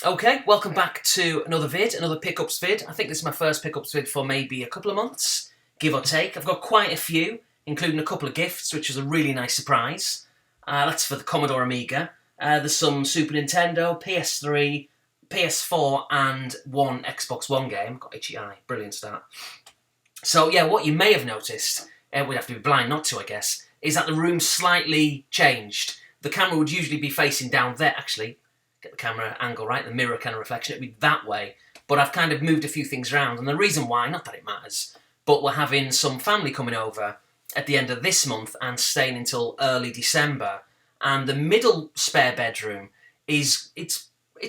Okay, welcome back to another pickups vid. I think this is my first pickups vid for maybe a couple of months, give or take. I've got quite a few, including a couple of gifts, which was a really nice surprise. That's for the Commodore Amiga. There's some Super Nintendo, PS3, PS4, and one Xbox One game. Got HEI, brilliant start. So yeah, what you may have noticed, we'd have to be blind not to, I guess, is that the room slightly changed. The camera would usually be facing down there, actually. Get the camera angle right, the mirror kind of reflection, it'd be that way. But I've kind of moved a few things around, and the reason why, not that it matters, but we're having some family coming over at the end of this month and staying until early December. And the middle spare bedroom it's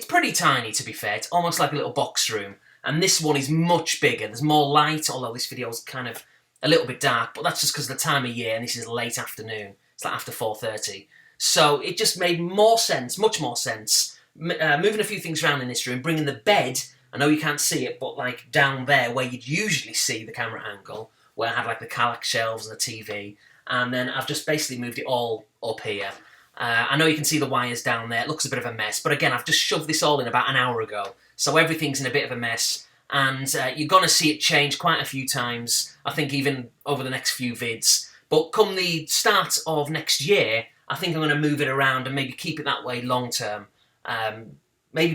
pretty tiny, to be fair. It's almost like a little box room. And this one is much bigger. There's more light, although this video is kind of a little bit dark, but that's just because of the time of year, and this is late afternoon. It's like after 4:30. So it just made more sense, much more sense, moving a few things around in this room, bringing the bed, I know you can't see it, but like down there where you'd usually see the camera angle, where I had like the Kallax shelves and the TV, and then I've just basically moved it all up here. I know you can see the wires down there, it looks a bit of a mess, but again, I've just shoved this all in about an hour ago, so everything's in a bit of a mess, and you're going to see it change quite a few times, I think even over the next few vids, but come the start of next year, I think I'm going to move it around and maybe keep it that way long term.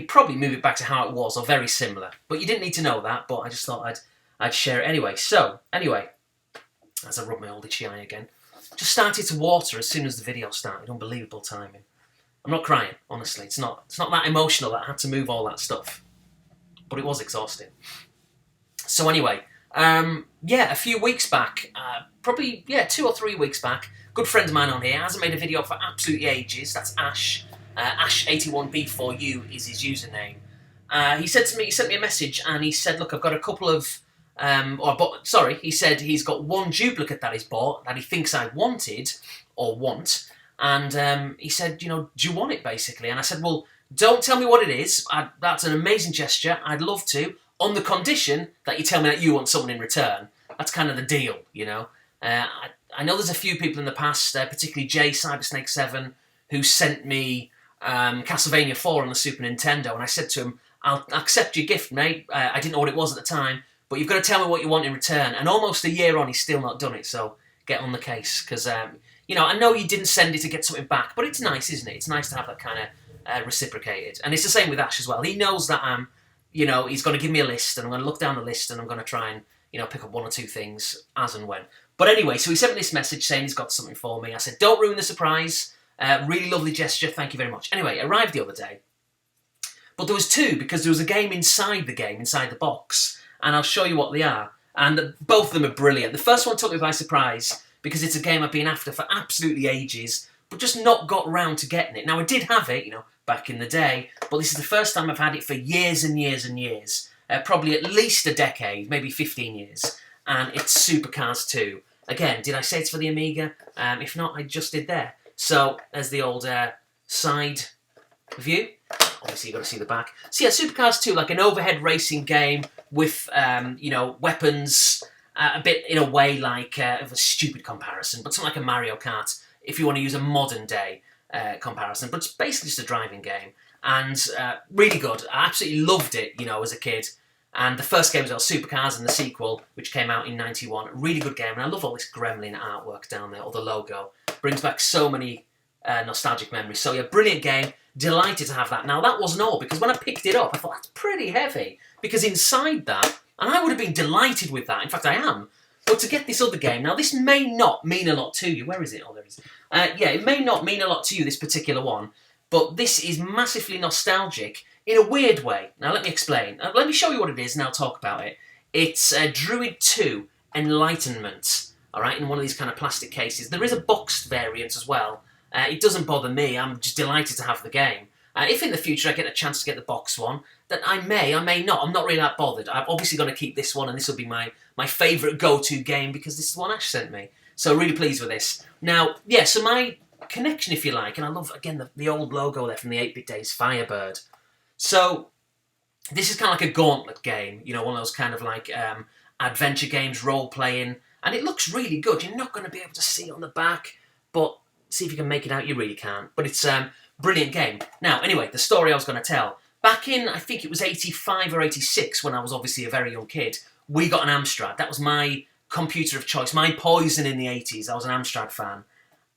Probably move it back to how it was, or very similar. But you didn't need to know that, but I just thought I'd share it anyway. So, anyway, as I rub my old itchy eye again, just started to water as soon as the video started. Unbelievable timing. I'm not crying, honestly. It's not that emotional that I had to move all that stuff. But it was exhausting. So anyway, a few weeks back, probably 2 or 3 weeks back, good friend of mine on here hasn't made a video for absolutely ages. That's Ash. Ash81B4U is his username. He sent me a message, and he said, look, I've got a couple of, he said he's got one duplicate that he's bought that he thinks I wanted, or want, and he said, do you want it, basically? And I said, well, don't tell me what it is, that's an amazing gesture, I'd love to, on the condition that you tell me that you want something in return. That's kind of the deal, I know there's a few people in the past, particularly Jay Cybersnake7, who sent me Castlevania 4 on the Super Nintendo, and I said to him, I'll accept your gift, mate. I didn't know what it was at the time, but you've got to tell me what you want in return. And almost a year on, he's still not done it, so get on the case. Because, I know you didn't send it to get something back, but it's nice, isn't it? It's nice to have that kind of reciprocated. And it's the same with Ash as well. He knows that he's going to give me a list, and I'm going to look down the list, and I'm going to try and, pick up one or two things as and when. But anyway, so he sent me this message saying he's got something for me. I said, don't ruin the surprise. Really lovely gesture, thank you very much. Anyway, it arrived the other day. But there was two, because there was a game, inside the box. And I'll show you what they are. And both of them are brilliant. The first one took me by surprise, because it's a game I've been after for absolutely ages, but just not got round to getting it. Now, I did have it, back in the day, but this is the first time I've had it for years and years and years. Probably at least a decade, maybe 15 years. And it's Supercars 2. Again, did I say it's for the Amiga? If not, I just did there. So, there's the old side view. Obviously, you've got to see the back. So, yeah, Supercars 2, like an overhead racing game with, weapons, a bit in a way like, of a stupid comparison, but something like a Mario Kart, if you want to use a modern-day comparison. But it's basically just a driving game. And really good. I absolutely loved it, as a kid. And the first game was Supercars, and the sequel, which came out in '91. Really good game, and I love all this gremlin artwork down there, or the logo. Brings back so many nostalgic memories. So yeah, brilliant game. Delighted to have that. Now, that wasn't all, because when I picked it up, I thought, that's pretty heavy. Because inside that, and I would have been delighted with that, in fact I am, but to get this other game, now this may not mean a lot to you. Where is it? Oh, there it is. It may not mean a lot to you, this particular one, but this is massively nostalgic in a weird way. Now, let me explain. Let me show you what it is, and I'll talk about it. It's Druid 2 Enlightenment. Alright, in one of these kind of plastic cases. There is a boxed variant as well. It doesn't bother me, I'm just delighted to have the game. If in the future I get a chance to get the box one, then I may not. I'm not really that bothered. I'm obviously going to keep this one, and this will be my favourite go-to game, because this is the one Ash sent me. So really pleased with this. Now, yeah, so my connection, if you like, and I love, again, the old logo there from the 8-bit days, Firebird. So, this is kind of like a gauntlet game, one of those kind of like adventure games, role-playing, and it looks really good. You're not going to be able to see it on the back, but see if you can make it out. You really can't. But it's a brilliant game. Now, anyway, the story I was going to tell. back in, I think it was 85 or 86, when I was obviously a very young kid, we got an Amstrad. That was my computer of choice, my poison in the 80s. I was an Amstrad fan.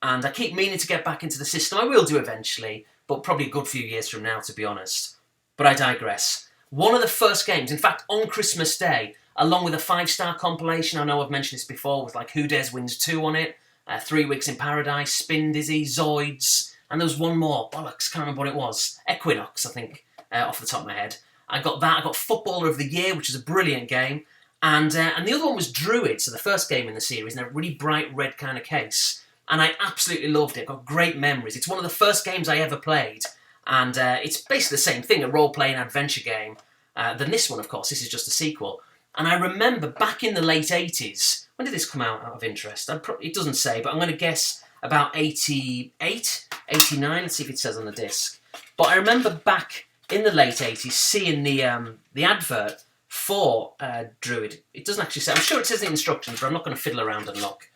And I keep meaning to get back into the system. I will do eventually, but probably a good few years from now, to be honest. But I digress. One of the first games, in fact, on Christmas Day, along with a 5-star compilation, I know I've mentioned this before, with like Who Dares Wins 2 on it, 3 Weeks in Paradise, Spin Dizzy, Zoids, and there was one more, bollocks, can't remember what it was, Equinox, I think, off the top of my head. I got that, I got Footballer of the Year, which is a brilliant game, and the other one was Druid, so the first game in the series, in a really bright red kind of case, and I absolutely loved it. I got great memories. It's one of the first games I ever played, and it's basically the same thing, a role-playing adventure game, than this one, of course. This is just a sequel. And I remember back in the late 80s, when did this come out of interest? It doesn't say, but I'm going to guess about 88, 89. Let's see if it says on the disc. But I remember back in the late 80s seeing the advert for Druid. It doesn't actually say, I'm sure it says the instructions, but I'm not going to fiddle around and look.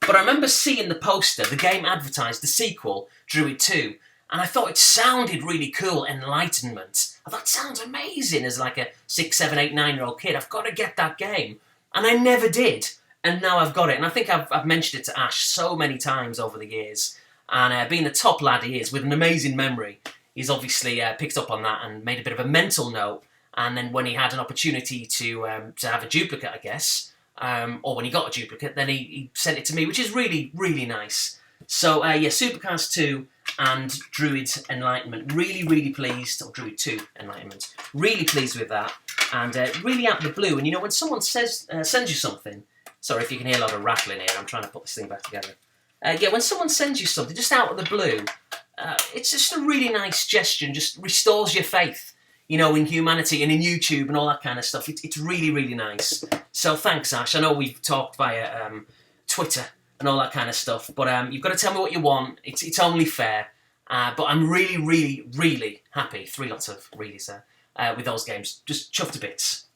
But I remember seeing the poster, the game advertised, the sequel, Druid 2, and I thought it sounded really cool, Enlightenment. I thought, it sounds amazing as like a 6, 7, 8, 9-year-old kid. I've got to get that game. And I never did. And now I've got it. And I think I've mentioned it to Ash so many times over the years. And being the top lad he is, with an amazing memory, he's obviously picked up on that and made a bit of a mental note. And then when he had an opportunity to have a duplicate, I guess, or when he got a duplicate, then he sent it to me, which is really, really nice. So, yeah, Supercars 2 and Druid Enlightenment. Really, really pleased, or Druid 2 Enlightenment. Really pleased with that. And really out of the blue. And, you know, when someone sends you something... Sorry if you can hear a lot of rattling here. I'm trying to put this thing back together. Yeah, when someone sends you something, just out of the blue, it's just a really nice gesture and just restores your faith, you know, in humanity and in YouTube and all that kind of stuff. It's really, really nice. So thanks, Ash. I know we've talked via Twitter and all that kind of stuff, but you've got to tell me what you want. It's only fair. But I'm really, really, really happy. 3 lots of reallys there with those games. Just chuffed to bits.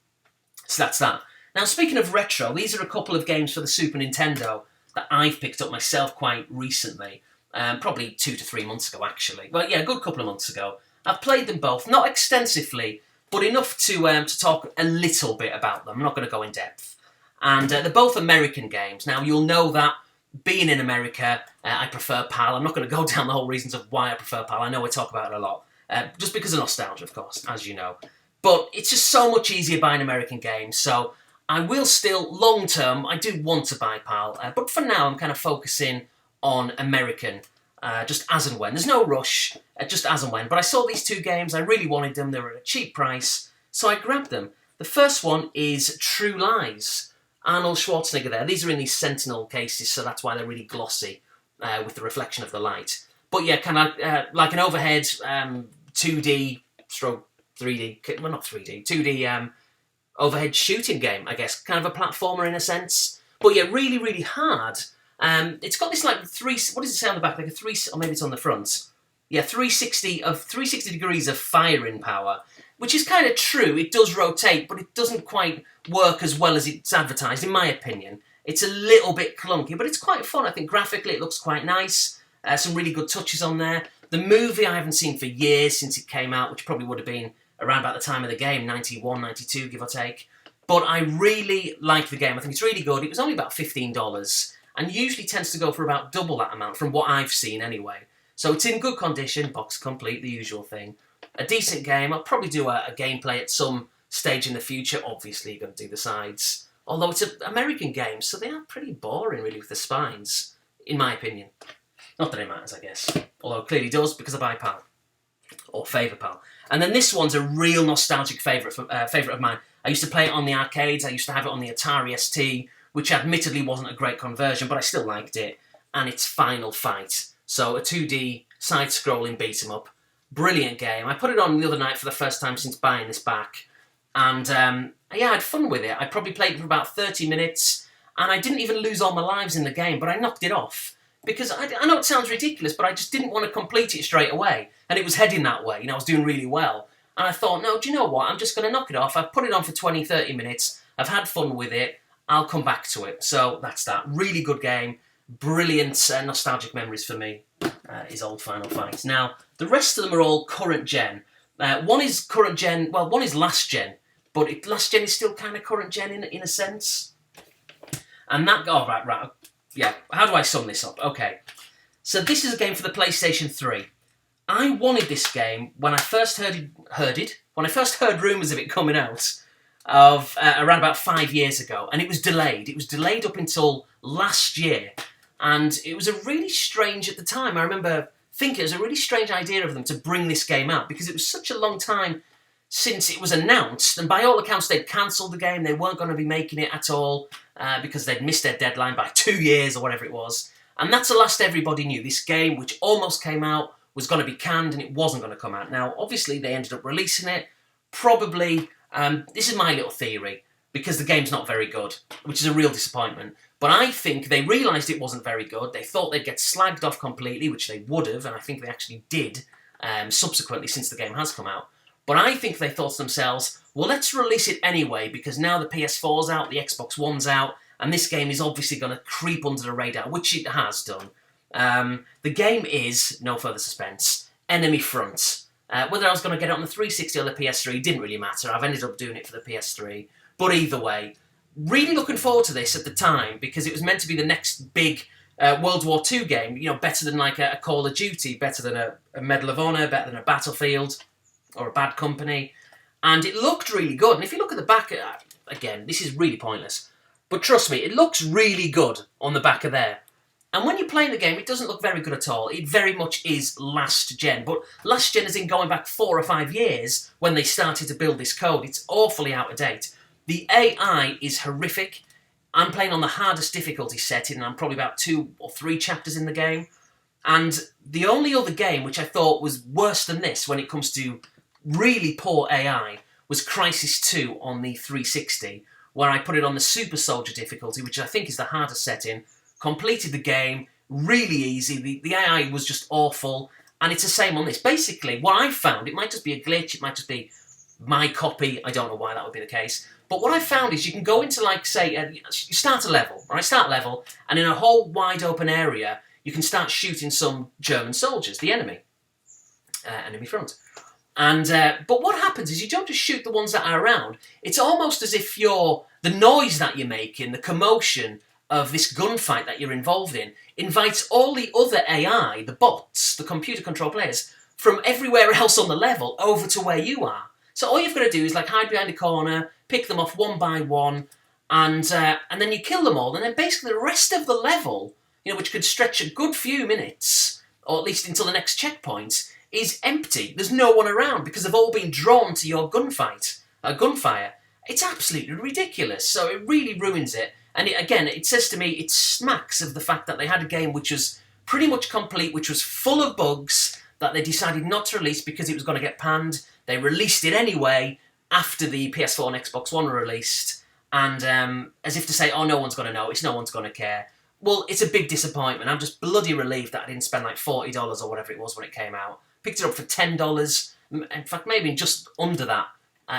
So that's that. Now, speaking of retro, these are a couple of games for the Super Nintendo that I've picked up myself quite recently. Probably 2 to 3 months ago, actually. Well, yeah, a good couple of months ago. I've played them both, not extensively, but enough to talk a little bit about them. I'm not going to go in depth. And they're both American games. Now, you'll know that being in America, I prefer PAL. I'm not going to go down the whole reasons of why I prefer PAL. I know I talk about it a lot. Just because of nostalgia, of course, as you know. But it's just so much easier buying American games, so I will still, long term, I do want to buy PAL, but for now I'm kind of focusing on American, just as and when. There's no rush, just as and when. But I saw these 2 games, I really wanted them, they were at a cheap price, so I grabbed them. The first one is True Lies. Arnold Schwarzenegger there. These are in these Sentinel cases, so that's why they're really glossy with the reflection of the light. But yeah, kind of like an overhead 2D, stroke 3D, well not 3D, 2D overhead shooting game, I guess. Kind of a platformer in a sense. But yeah, really, really hard. It's got this like what does it say on the back? Like a or maybe it's on the front. Yeah, 360 degrees of firing power, which is kind of true. It does rotate, but it doesn't quite work as well as it's advertised, in my opinion. It's a little bit clunky, but it's quite fun. I think graphically it looks quite nice. Some really good touches on there. The movie I haven't seen for years since it came out, which probably would have been around about the time of the game, 91, 92, give or take. But I really like the game. I think it's really good. It was only about $15, and usually tends to go for about double that amount, from what I've seen anyway. So it's in good condition, box complete, the usual thing. A decent game. I'll probably do a gameplay at some stage in the future. Obviously, you're going to do the sides. Although it's an American game, so they are pretty boring, really, with the spines, in my opinion. Not that it matters, I guess. Although it clearly does, because I buy PAL. Or favour PAL. And then this one's a real nostalgic favourite of mine. I used to play it on the arcades. I used to have it on the Atari ST, which admittedly wasn't a great conversion, but I still liked it. And it's Final Fight. So a 2D side-scrolling beat-em-up. Brilliant game. I put it on the other night for the first time since buying this back. And yeah, I had fun with it. I probably played it for about 30 minutes, and I didn't even lose all my lives in the game, but I knocked it off. Because I know it sounds ridiculous, but I just didn't want to complete it straight away. And it was heading that way, you know, I was doing really well. And I thought, no, do you know what? I'm just going to knock it off. I've put it on for 20, 30 minutes. I've had fun with it. I'll come back to it. So that's that. Really good game. Brilliant nostalgic memories for me, is old Final Fight. Now, the rest of them are all current gen. One is current gen, well, one is last gen, but last gen is still kind of current gen in a sense. And that, oh, right, yeah, how do I sum this up? Okay, so this is a game for the PlayStation 3. I wanted this game when I first when I first heard rumours of it coming out, of around about 5 years ago, and it was delayed. It was delayed up until last year, and it was a really strange, at the time, I remember thinking it was a really strange idea of them to bring this game out, because it was such a long time since it was announced, and by all accounts they'd cancelled the game, they weren't going to be making it at all, because they'd missed their deadline by 2 years or whatever it was, and that's the last everybody knew. This game, which almost came out, was going to be canned, and it wasn't going to come out. Now, obviously, they ended up releasing it, probably, this is my little theory, because the game's not very good, which is a real disappointment. But I think they realised it wasn't very good. They thought they'd get slagged off completely, which they would have, and I think they actually did subsequently since the game has come out. But I think they thought to themselves, well, let's release it anyway, because now the PS4's out, the Xbox One's out, and this game is obviously going to creep under the radar, which it has done. The game is, no further suspense, Enemy Front. Whether I was going to get it on the 360 or the PS3 didn't really matter. I've ended up doing it for the PS3. But either way, really looking forward to this at the time, because it was meant to be the next big World War II game, you know, better than like a Call of Duty, better than a Medal of Honor, better than a Battlefield or a Bad Company. And it looked really good. And if you look at the back, again, this is really pointless, but trust me, it looks really good on the back of there. And when you're playing the game, it doesn't look very good at all. It very much is last gen. But last gen is in going back 4 or 5 years when they started to build this code. It's awfully out of date. The AI is horrific. I'm playing on the hardest difficulty setting, and I'm probably about 2 or 3 chapters in the game. And the only other game which I thought was worse than this when it comes to really poor AI was Crysis 2 on the 360, where I put it on the Super Soldier difficulty, which I think is the hardest setting. Completed the game, really easy, the AI was just awful, and it's the same on this. Basically, what I found, it might just be a glitch, it might just be my copy, I don't know why that would be the case, but what I found is you can go into, like, say, you start a level, right, and in a whole wide open area, you can start shooting some German soldiers, the enemy front. And but what happens is you don't just shoot the ones that are around, it's almost as if the noise that you're making, the commotion of this gunfight that you're involved in, invites all the other AI, the bots, the computer control players, from everywhere else on the level over to where you are. So all you've got to do is like hide behind a corner, pick them off one by one, and then you kill them all, and then basically the rest of the level, you know, which could stretch a good few minutes, or at least until the next checkpoint, is empty. There's no one around because they've all been drawn to your gunfire. It's absolutely ridiculous. So it really ruins it. And it says to me, it smacks of the fact that they had a game which was pretty much complete, which was full of bugs, that they decided not to release because it was going to get panned. They released it anyway after the PS4 and Xbox One were released, and as if to say, oh, no one's going to notice, no one's going to care. Well, it's a big disappointment. I'm just bloody relieved that I didn't spend like $40 or whatever it was when it came out. Picked it up for $10, in fact, maybe just under that,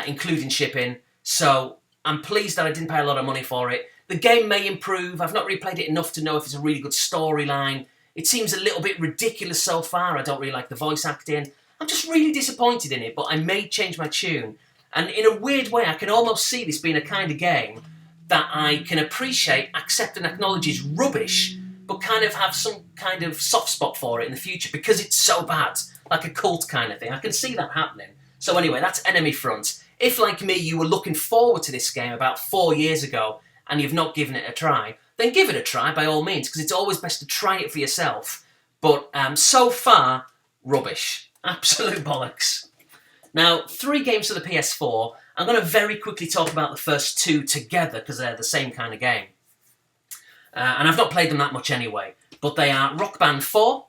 including shipping. So I'm pleased that I didn't pay a lot of money for it. The game may improve. I've not really played it enough to know if it's a really good storyline. It seems a little bit ridiculous so far. I don't really like the voice acting. I'm just really disappointed in it, but I may change my tune. And in a weird way, I can almost see this being a kind of game that I can appreciate, accept and acknowledge is rubbish, but kind of have some kind of soft spot for it in the future because it's so bad, like a cult kind of thing. I can see that happening. So anyway, that's Enemy Front. If, like me, you were looking forward to this game about 4 years ago, and you've not given it a try, then give it a try by all means, because it's always best to try it for yourself. But so far, rubbish. Absolute bollocks. Now, 3 games for the PS4. I'm going to very quickly talk about the first 2 together, because they're the same kind of game. And I've not played them that much anyway. But they are Rock Band 4,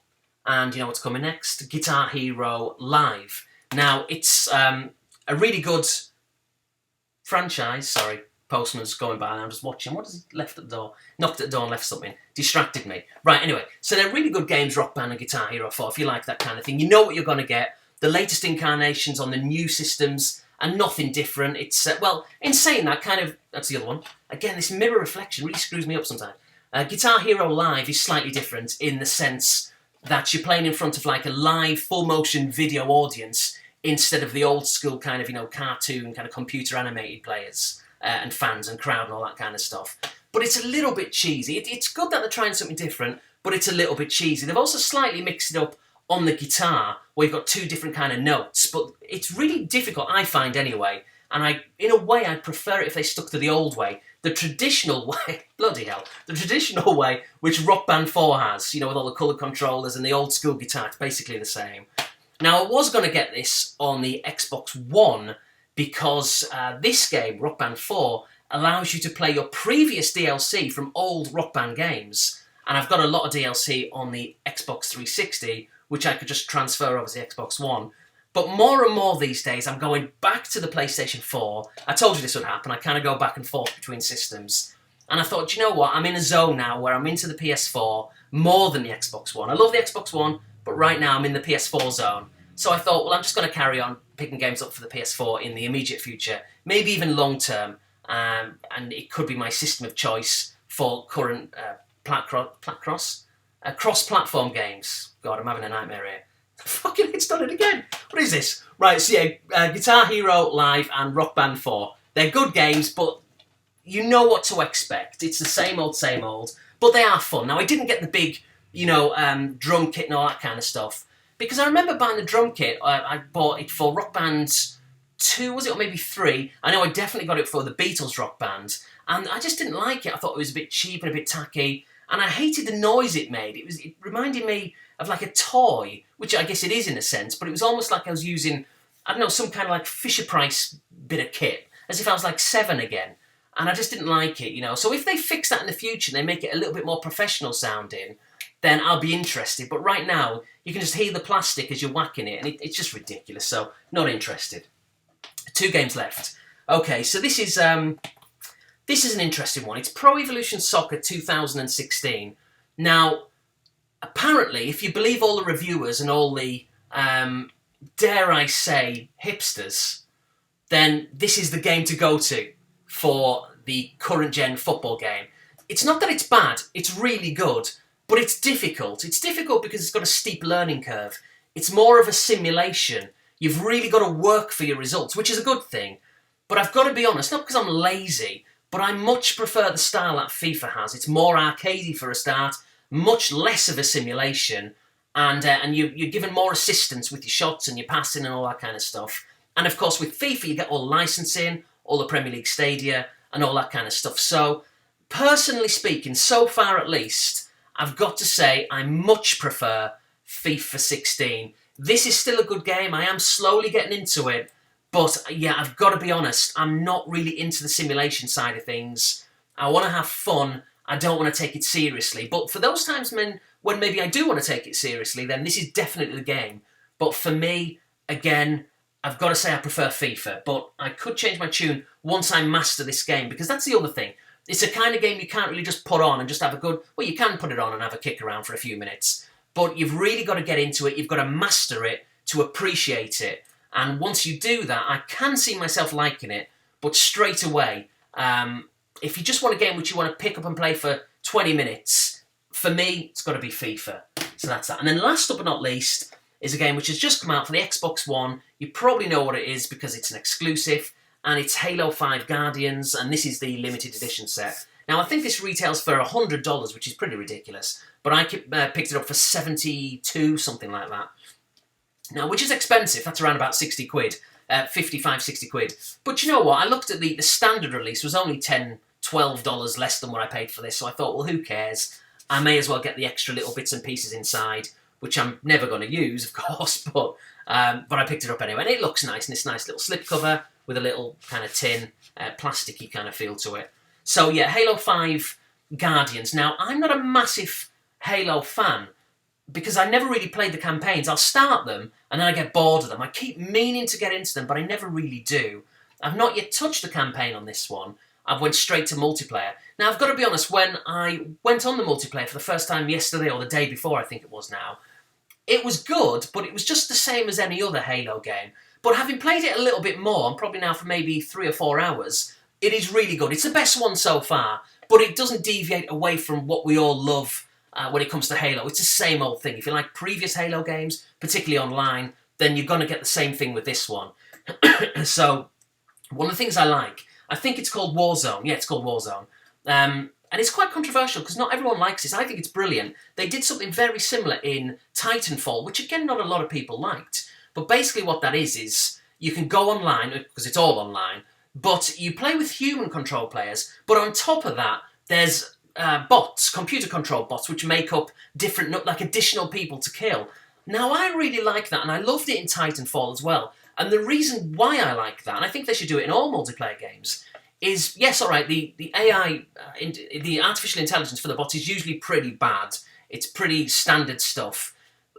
and you know what's coming next? Guitar Hero Live. Now, it's a really good franchise, sorry. Postman's going by and I'm just watching. What has he left at the door? Knocked at the door and left something. Distracted me. Right, anyway. So they're really good games, Rock Band and Guitar Hero 4, if you like that kind of thing. You know what you're going to get. The latest incarnations on the new systems and nothing different. It's, well, in saying that, kind of... That's the other one. Again, this mirror reflection really screws me up sometimes. Guitar Hero Live is slightly different in the sense that you're playing in front of like a live full-motion video audience instead of the old school kind of, cartoon, kind of computer animated players and fans and crowd and all that kind of stuff. But it's a little bit cheesy. It's good that they're trying something different, but it's a little bit cheesy. They've also slightly mixed it up on the guitar, where you've got two different kind of notes, but it's really difficult, I find anyway, and in a way, I'd prefer it if they stuck to the old way, the traditional way, bloody hell, the traditional way, which Rock Band 4 has, with all the colour controllers and the old school guitar. It's basically the same. Now, I was going to get this on the Xbox One because this game, Rock Band 4, allows you to play your previous DLC from old Rock Band games, and I've got a lot of DLC on the Xbox 360, which I could just transfer over to the Xbox One. But more and more these days, I'm going back to the PlayStation 4. I told you this would happen. I kind of go back and forth between systems. And I thought, do you know what? I'm in a zone now where I'm into the PS4 more than the Xbox One. I love the Xbox One, but right now I'm in the PS4 zone. So I thought, well, I'm just going to carry on picking games up for the PS4 in the immediate future, maybe even long term. And it could be my system of choice for current cross-platform games. God, I'm having a nightmare here. Fucking, it's done it again. What is this? Right, so yeah, Guitar Hero Live and Rock Band 4. They're good games, but you know what to expect. It's the same old, but they are fun. Now, I didn't get the big, drum kit and all that kind of stuff, because I remember buying the drum kit. I bought it for Rock Band 2, was it, or maybe 3? I know I definitely got it for the Beatles Rock Band, and I just didn't like it. I thought it was a bit cheap and a bit tacky, and I hated the noise it made. It reminded me of like a toy, which I guess it is in a sense, but it was almost like I was using, I don't know, some kind of like Fisher-Price bit of kit, as if I was like 7 again, and I just didn't like it, So if they fix that in the future and they make it a little bit more professional sounding, then I'll be interested. But right now, you can just hear the plastic as you're whacking it, and it's just ridiculous, so not interested. 2 games left. Okay, so this is an interesting one. It's Pro Evolution Soccer 2016. Now, apparently, if you believe all the reviewers and all the, dare I say, hipsters, then this is the game to go to for the current-gen football game. It's not that it's bad, it's really good, but it's difficult. It's difficult because it's got a steep learning curve. It's more of a simulation. You've really got to work for your results, which is a good thing. But I've got to be honest, not because I'm lazy, but I much prefer the style that FIFA has. It's more arcadey for a start, much less of a simulation, and you're given more assistance with your shots and your passing and all that kind of stuff. And of course, with FIFA, you get all the licensing, all the Premier League stadia, and all that kind of stuff. So, personally speaking, so far at least, I've got to say I much prefer FIFA 16. This is still a good game. I am slowly getting into it. But yeah, I've got to be honest, I'm not really into the simulation side of things. I want to have fun. I don't want to take it seriously. But for those times when maybe I do want to take it seriously, then this is definitely the game. But for me, again, I've got to say I prefer FIFA. But I could change my tune once I master this game, because that's the other thing. It's a kind of game you can't really just put on and just have a good... Well, you can put it on and have a kick around for a few minutes. But you've really got to get into it. You've got to master it to appreciate it. And once you do that, I can see myself liking it. But straight away, if you just want a game which you want to pick up and play for 20 minutes, for me, it's got to be FIFA. So that's that. And then last but not least is a game which has just come out for the Xbox One. You probably know what it is because it's an exclusive. And it's Halo 5 Guardians. And this is the limited edition set. Now, I think this retails for $100, which is pretty ridiculous. But I picked it up for 72, something like that. Now, which is expensive. That's around about 60 quid. 55, 60 quid. But you know what? I looked at the standard release was only $10, $12 less than what I paid for this. So I thought, well, who cares? I may as well get the extra little bits and pieces inside, which I'm never going to use, of course. But I picked it up anyway. And it looks nice. And it's a nice little slipcover with a little kind of tin, plasticky kind of feel to it. So yeah, Halo 5 Guardians. Now, I'm not a massive Halo fan, because I never really played the campaigns. I'll start them, and then I get bored of them. I keep meaning to get into them, but I never really do. I've not yet touched the campaign on this one. I've went straight to multiplayer. Now, I've got to be honest, when I went on the multiplayer for the first time yesterday, or the day before, I think it was now, it was good, but it was just the same as any other Halo game. But having played it a little bit more, and probably now for maybe 3 or 4 hours, it is really good. It's the best one so far, but it doesn't deviate away from what we all love when it comes to Halo. It's the same old thing. If you like previous Halo games, particularly online, then you're going to get the same thing with this one. So, one of the things I think it's called Warzone. Yeah, it's called Warzone. And it's quite controversial because not everyone likes this. I think it's brilliant. They did something very similar in Titanfall, which again, not a lot of people liked. But basically what that is you can go online, because it's all online, but you play with human control players, but on top of that, there's bots, computer controlled bots, which make up different, like additional people to kill. Now, I really like that, and I loved it in Titanfall as well. And the reason why I like that, and I think they should do it in all multiplayer games, is, yes, all right, the AI, the artificial intelligence for the bots is usually pretty bad. It's pretty standard stuff.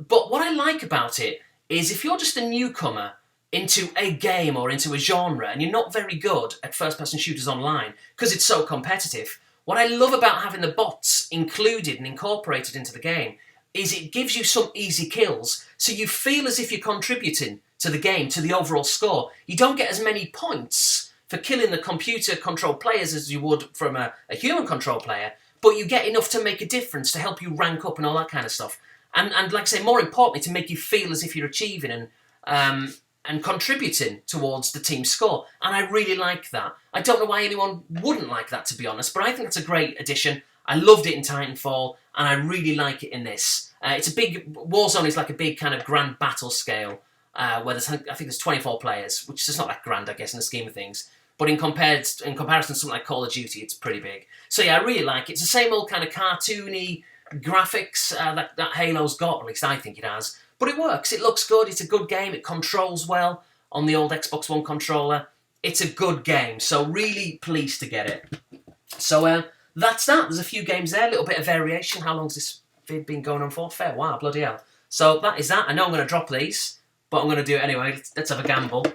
But what I like about it is if you're just a newcomer into a game or into a genre and you're not very good at first-person shooters online because it's so competitive, what I love about having the bots included and incorporated into the game is it gives you some easy kills, so you feel as if you're contributing to the game, to the overall score. You don't get as many points for killing the computer-controlled players as you would from a human-controlled player, but you get enough to make a difference, to help you rank up and all that kind of stuff. And like I say, more importantly, to make you feel as if you're achieving and contributing towards the team's score. And I really like that. I don't know why anyone wouldn't like that, to be honest, but I think it's a great addition. I loved it in Titanfall, and I really like it in this. It's a big... Warzone is like a big kind of grand battle scale, where I think there's 24 players, which is not that grand, I guess, in the scheme of things. But in comparison to something like Call of Duty, it's pretty big. So yeah, I really like it. It's the same old kind of cartoony graphics that Halo's got, or at least I think it has. But it works. It looks good. It's a good game. It controls well on the old Xbox One controller. It's a good game. So really pleased to get it. So that's that. There's a few games there. A little bit of variation. How long's this vid been going on for? Fair while. Bloody hell. So that is that. I know I'm going to drop these, but I'm going to do it anyway. Let's have a gamble.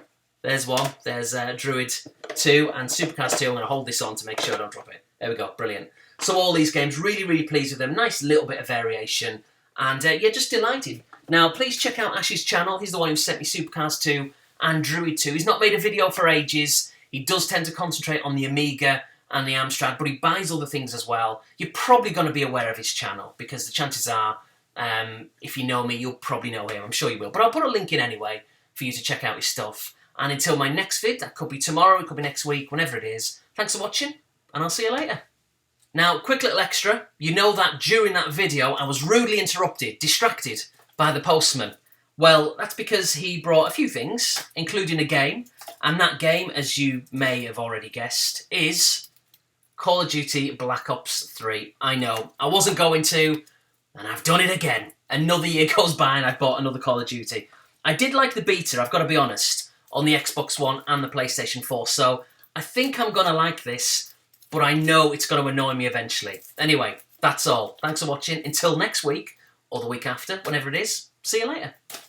There's one. There's Druid 2 and Supercars 2. I'm going to hold this on to make sure I don't drop it. There we go. Brilliant. So all these games, really, really pleased with them. Nice little bit of variation. And yeah, just delighted. Now, please check out Ash's channel. He's the one who sent me Supercars 2 and Druid 2. He's not made a video for ages. He does tend to concentrate on the Amiga and the Amstrad, but he buys other things as well. You're probably going to be aware of his channel, because the chances are, if you know me, you'll probably know him. I'm sure you will. But I'll put a link in anyway for you to check out his stuff. And until my next vid, that could be tomorrow, it could be next week, whenever it is, thanks for watching, and I'll see you later. Now, quick little extra. You know that during that video, I was rudely interrupted, distracted by the postman. Well, that's because he brought a few things, including a game, and that game, as you may have already guessed, is Call of Duty Black Ops 3. I know, I wasn't going to, and I've done it again. Another year goes by and I've bought another Call of Duty. I did like the beta, I've got to be honest, on the Xbox One and the PlayStation 4, so I think I'm going to like this, but I know it's going to annoy me eventually. Anyway, that's all. Thanks for watching. Until next week, or the week after, whenever it is, see you later.